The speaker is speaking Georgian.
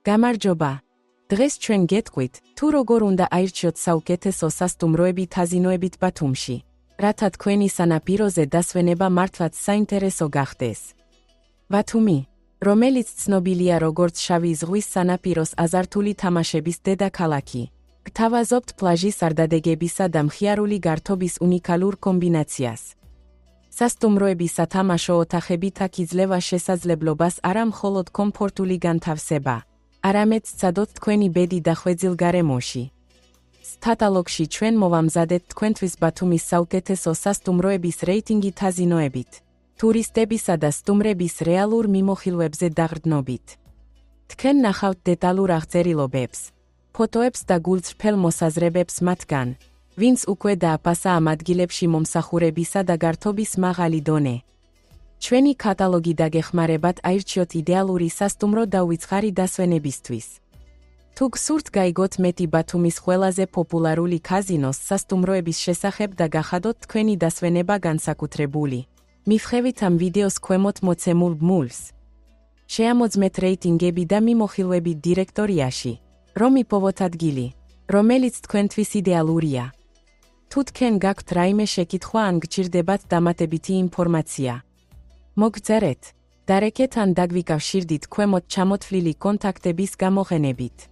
გამარჯობა. დღეს ჩვენ გეტყვით, თუ როგორ უნდა აირჩიოთ საუკეთესო სასტუმროები თაზინოებით ბათუმში, რათა თქვენი სანაპიროზე დასვენება მართლაც საინტერესო გახდეს. ბათუმი, რომელიც ცნობილია როგორც შავი ზღვის სანაპიროს აზართული თამაშების დედაქალაქი, გთავაზობთ პლაჟის არდადეგებისა და მხიარული გართობის უნიკალურ კომბინაციას. სასტუმროების სათამაშო ოთახებით აქ იძლევა შესაძლებლობას არა მხოლოდ კომფორტული განთავსება, არამედ სცადოთ თქვენი ბედი დახვეწილ გარემოში. კატალოგში ჩვენ მოვამზადეთ თქვენთვის ბათუმის საუკეთესო სასტუმროების რეიტინგი თაზინოებით, ტურისტებისა და სტუმრების რეალურ მიმოხილვებზე დაყრდნობით. თქვენ ნახავთ დეტალურ აღწერილობებს, ფოტოებს და გულწრფელ მოსაზრებებს მათგან, ვინც უკვე დააფასა ამ ადგილებში მომსახურებისა და გართობის მაღალი დონე. ჩვენი კატალოგი დაგეხმარებათ აირჩიოთ იდეალური სასტუმრო და უიწყარი დასვენებისთვის. თუ გსურთ გაიგოთ მეტი ბათუმის ყველაზე პოპულარული კაზინოს სასტუმროების შესახებ და გახადოთ თქვენი დასვენება განსაკუთრებული, მივხევით ამ ვიდეოს ქვემოთ მოცემულ ბმულს. შეამოძმეთ რეიტინგები და მიმოხილვები დირექტორიაში, რომ იპოვოთ ადგილი, რომელიც თქვენთვის იდეალურია. თუ თქვენ გაქვთ რაიმე შეკითხვა ან გჭირდებათ დამატებითი ინფორმაცია, მოგწერეთ, დარეკეთ ან დაგვიკავშირდით ქვემოთ ჩამოთვლილი კონტაქტების გამოყენებით.